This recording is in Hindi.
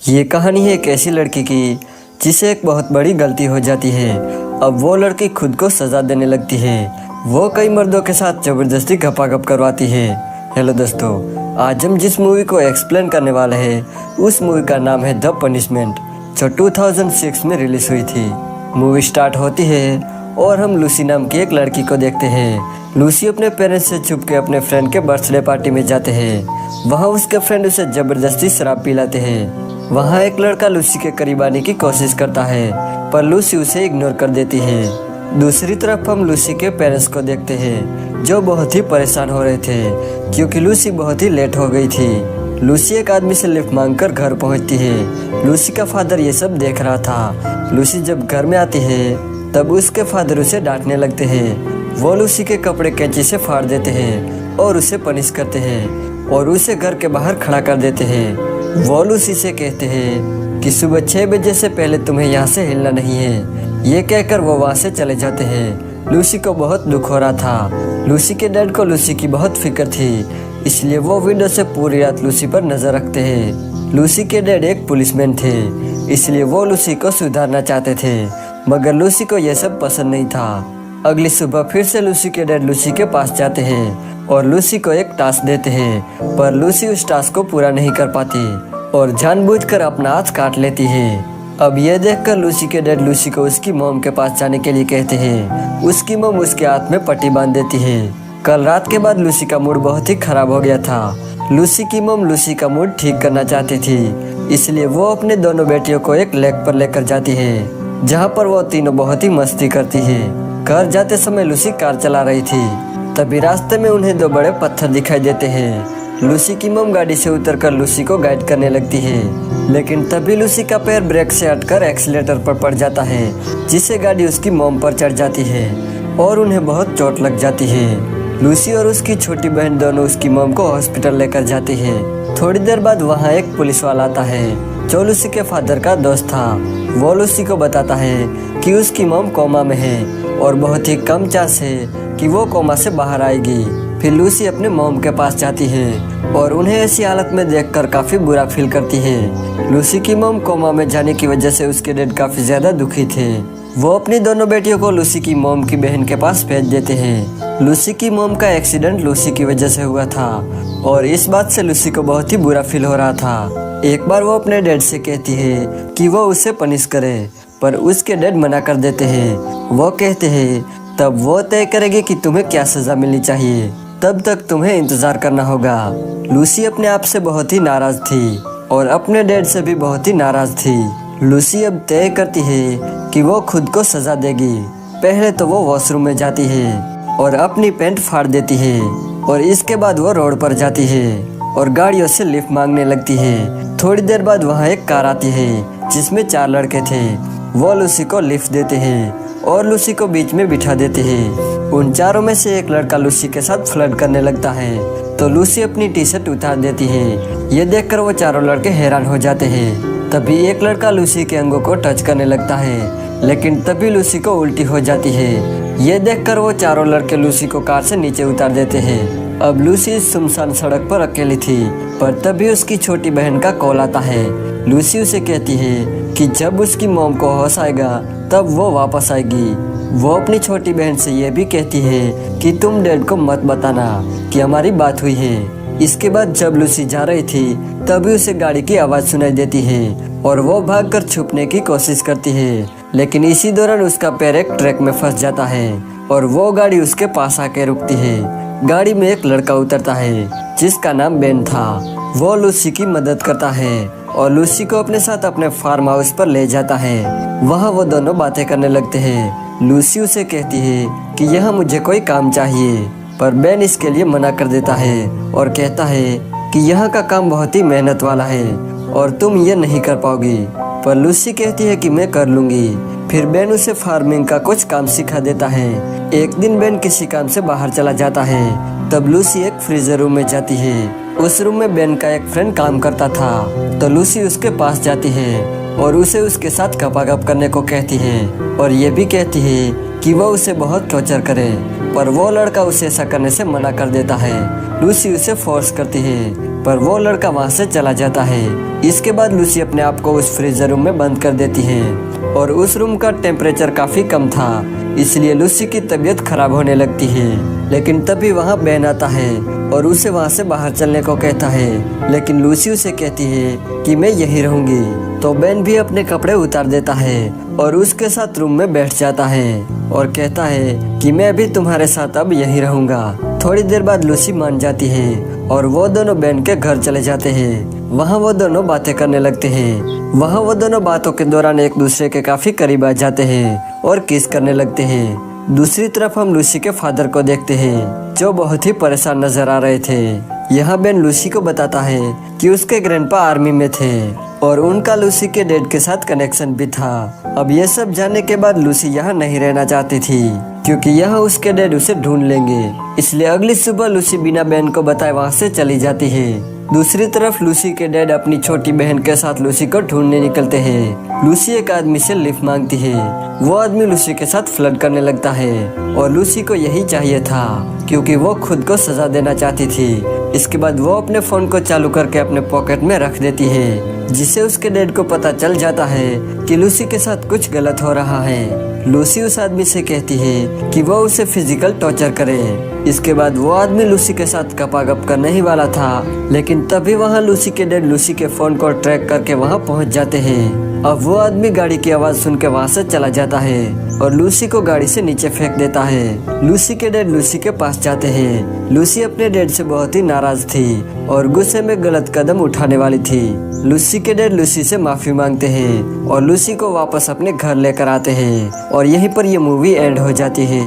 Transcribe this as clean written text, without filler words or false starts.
ये कहानी है एक ऐसी लड़की की जिसे एक बहुत बड़ी गलती हो जाती है। अब वो लड़की खुद को सजा देने लगती है। वो कई मर्दों के साथ ज़बरदस्ती गपागप करवाती है। हेलो दोस्तों, आज हम जिस मूवी को एक्सप्लेन करने वाले हैं उस मूवी का नाम है द पनिशमेंट, जो 2006 में रिलीज हुई थी। मूवी स्टार्ट होती है और हम लूसी नाम की एक लड़की को देखते हैं। लूसी अपने पेरेंट्स से छुप के अपने फ्रेंड के बर्थडे पार्टी में जाते हैं। वहाँ उसके फ्रेंड उसे ज़बरदस्ती शराब पिलाते हैं। वहाँ एक लड़का लूसी के करीब आने की कोशिश करता है, पर लूसी उसे इग्नोर कर देती है। दूसरी तरफ हम लूसी के पेरेंट्स को देखते हैं, जो बहुत ही परेशान हो रहे थे क्योंकि लूसी बहुत ही लेट हो गई थी। लूसी एक आदमी से लिफ्ट मांगकर घर पहुंचती है। लूसी का फादर ये सब देख रहा था। लूसी जब घर में आती है तब उसके फादर उसे डांटने लगते हैं। वो लूसी के कपड़े कैंची से फाड़ देते हैं और उसे पनिश करते हैं और उसे घर के बाहर खड़ा कर देते हैं। वो लूसी से कहते हैं कि सुबह 6 बजे से पहले तुम्हें यहाँ से हिलना नहीं है। ये कहकर वो वहाँ से चले जाते हैं। लूसी को बहुत दुख हो रहा था। लूसी के डैड को लूसी की बहुत फिक्र थी, इसलिए वो विंडो से पूरी रात लूसी पर नजर रखते हैं। लूसी के डैड एक पुलिसमैन थे, इसलिए वो लूसी को सुधारना चाहते थे, मगर लूसी को यह सब पसंद नहीं था। अगली सुबह फिर से लूसी के डैड लूसी के पास जाते हैं और लूसी को एक टास्क देते हैं, पर लूसी उस टास्क को पूरा नहीं कर पाती और जानबूझकर अपना हाथ काट लेती है। अब यह देखकर लूसी के डैड लूसी को उसकी मॉम के पास जाने के लिए कहते हैं। उसकी मॉम उसके हाथ में पट्टी बांध देती है। कल रात के बाद लूसी का मूड बहुत ही खराब हो गया था। लूसी की मॉम लूसी का मूड ठीक करना चाहती थी, इसलिए वो अपने दोनों बेटियों को एक लेक पर लेकर जाती है, जहाँ पर वो तीनों बहुत ही मस्ती करती है। घर जाते समय लूसी कार चला रही थी, तभी रास्ते में उन्हें 2 बड़े पत्थर दिखाई देते हैं। लूसी की मॉम गाड़ी से उतरकर लूसी को गाइड करने लगती है, लेकिन तभी लूसी का पैर ब्रेक से हटकर एक्सीलेटर पर पड़ जाता है, जिससे गाड़ी उसकी मॉम पर चढ़ जाती है और उन्हें बहुत चोट लग जाती है। लूसी और उसकी छोटी बहन दोनों उसकी मॉम को हॉस्पिटल लेकर जाती है। थोड़ी देर बाद वहाँ एक पुलिस वाला आता है, जो लूसी के फादर का दोस्त था। वो लूसी को बताता है कि उसकी मॉम कोमा में है और बहुत ही कम चांस है कि वो कोमा से बाहर आएगी। फिर लूसी अपने मॉम के पास जाती है और उन्हें ऐसी हालत में देखकर काफी बुरा फील करती है। लूसी की मॉम कोमा में जाने की वजह से उसके डैड काफी ज्यादा दुखी थे। वो अपनी दोनों बेटियों को लूसी की मॉम की बहन के पास भेज देते हैं। लूसी की मॉम का एक्सीडेंट लूसी की वजह से हुआ था और इस बात से लूसी को बहुत ही बुरा फील हो रहा था। एक बार वो अपने डैड से कहती है कि वो उसे पनिश करे, पर उसके डैड मना कर देते हैं। वो कहते हैं तब वो तय करेगी कि तुम्हें क्या सजा मिलनी चाहिए, तब तक तुम्हें इंतजार करना होगा। लूसी अपने आप से बहुत ही नाराज थी और अपने डैड से भी बहुत ही नाराज थी। लूसी अब तय करती है कि वो खुद को सजा देगी। पहले तो वो वॉशरूम में जाती है और अपनी पैंट फाड़ देती है और इसके बाद वो रोड पर जाती है और गाड़ियों से लिफ्ट मांगने लगती है। थोड़ी देर बाद वहाँ एक कार आती है जिसमें 4 लड़के थे। वो लूसी को लिफ्ट देते हैं और लूसी को बीच में बिठा देते हैं। उन चारों में से एक लड़का लूसी के साथ फ्लर्ट करने लगता है, तो लूसी अपनी टी-शर्ट उतार देती है। ये देखकर वो चारों लड़के हैरान हो जाते हैं। तभी एक लड़का लूसी के अंगों को टच करने लगता है, लेकिन तभी लूसी को उल्टी हो जाती है। ये देखकर वो चारों लड़के लूसी को कार से नीचे उतार देते हैं। अब लूसी इस सुनसान सड़क पर अकेली थी, पर तभी उसकी छोटी बहन का कॉल आता है। लूसी उसे कहती है कि जब उसकी मॉम को होश आएगा तब वो वापस आएगी। वो अपनी छोटी बहन से ये भी कहती है कि तुम डैड को मत बताना कि हमारी बात हुई है। इसके बाद जब लूसी जा रही थी तभी उसे गाड़ी की आवाज़ सुनाई देती है और वो भागकर छुपने की कोशिश करती है, लेकिन इसी दौरान उसका पैर एक ट्रक में फंस जाता है और वो गाड़ी उसके पास आके रुकती है। गाड़ी में एक लड़का उतरता है जिसका नाम बेन था। वो लूसी की मदद करता है और लूसी को अपने साथ अपने फार्म हाउस पर ले जाता है। वहाँ वो दोनों बातें करने लगते हैं। लूसी उसे कहती है कि यहाँ मुझे कोई काम चाहिए, पर बेन इसके लिए मना कर देता है और कहता है कि यहाँ का काम बहुत ही मेहनत वाला है और तुम ये नहीं कर पाओगी। पर लूसी कहती है कि मैं कर लूँगी। फिर बेन उसे फार्मिंग का कुछ काम सिखा देता है। एक दिन बेन किसी काम से बाहर चला जाता है, तब लूसी एक फ्रीजर रूम में जाती है। उस रूम में बेन का एक फ्रेंड काम करता था, तो लूसी उसके पास जाती है और उसे उसके साथ गपागप करने को कहती है और ये भी कहती है कि वो उसे बहुत टॉर्चर करे, पर वो लड़का उसे ऐसा करने से मना कर देता है। लूसी उसे फोर्स करती है पर वो लड़का वहाँ से चला जाता है। इसके बाद लूसी अपने आप को उस फ्रीजर रूम में बंद कर देती है और उस रूम का टेम्परेचर काफी कम था, इसलिए लूसी की तबीयत खराब होने लगती है। लेकिन तभी वहाँ बेन आता है और उसे वहाँ से बाहर चलने को कहता है, लेकिन लूसी उसे कहती है कि मैं यहीं रहूंगी। तो बेन भी अपने कपड़े उतार देता है और उसके साथ रूम में बैठ जाता है और कहता है कि मैं भी तुम्हारे साथ अब यहीं रहूंगा। थोड़ी देर बाद लूसी मान जाती है और वो दोनों बेन के घर चले जाते हैं। वहाँ वो दोनों बातें करने लगते हैं। वहाँ वो दोनों बातों के दौरान एक दूसरे के काफी करीब आ जाते हैं और किस करने लगते हैं। दूसरी तरफ हम लूसी के फादर को देखते हैं, जो बहुत ही परेशान नजर आ रहे थे। यहाँ बेन लूसी को बताता है कि उसके ग्रैंडपा आर्मी में थे और उनका लूसी के डैड के साथ कनेक्शन भी था। अब ये सब जानने के बाद लूसी यहाँ नहीं रहना चाहती थी, क्योंकि यहाँ उसके डैड उसे ढूंढ लेंगे। इसलिए अगली सुबह लूसी बिना बेन को बताए वहाँ से चली जाती है। दूसरी तरफ लूसी के डैड अपनी छोटी बहन के साथ लूसी को ढूंढने निकलते हैं। लूसी एक आदमी से लिफ्ट मांगती है। वो आदमी लूसी के साथ फ्लर्ट करने लगता है और लूसी को यही चाहिए था, क्योंकि वो खुद को सजा देना चाहती थी। इसके बाद वो अपने फोन को चालू करके अपने पॉकेट में रख देती है, जिससे उसके डैड को पता चल जाता है कि लूसी के साथ कुछ गलत हो रहा है। लूसी उस आदमी से कहती है कि वो उसे फिजिकल टॉर्चर करे। इसके बाद वो आदमी लूसी के साथ गपागप करने ही वाला था, लेकिन तभी वहाँ लूसी के डैड लूसी के फोन को ट्रैक करके वहाँ पहुँच जाते हैं। अब वो आदमी गाड़ी की आवाज सुन के वहाँ से चला जाता है और लूसी को गाड़ी से नीचे फेंक देता है। लूसी के डैड लूसी के पास जाते हैं। लूसी अपने डैड से बहुत ही नाराज थी और गुस्से में गलत कदम उठाने वाली थी। लूसी के डैड लूसी से माफी मांगते हैं और लूसी को वापस अपने घर लेकर आते हैं और यहीं पर ये मूवी एंड हो जाती है।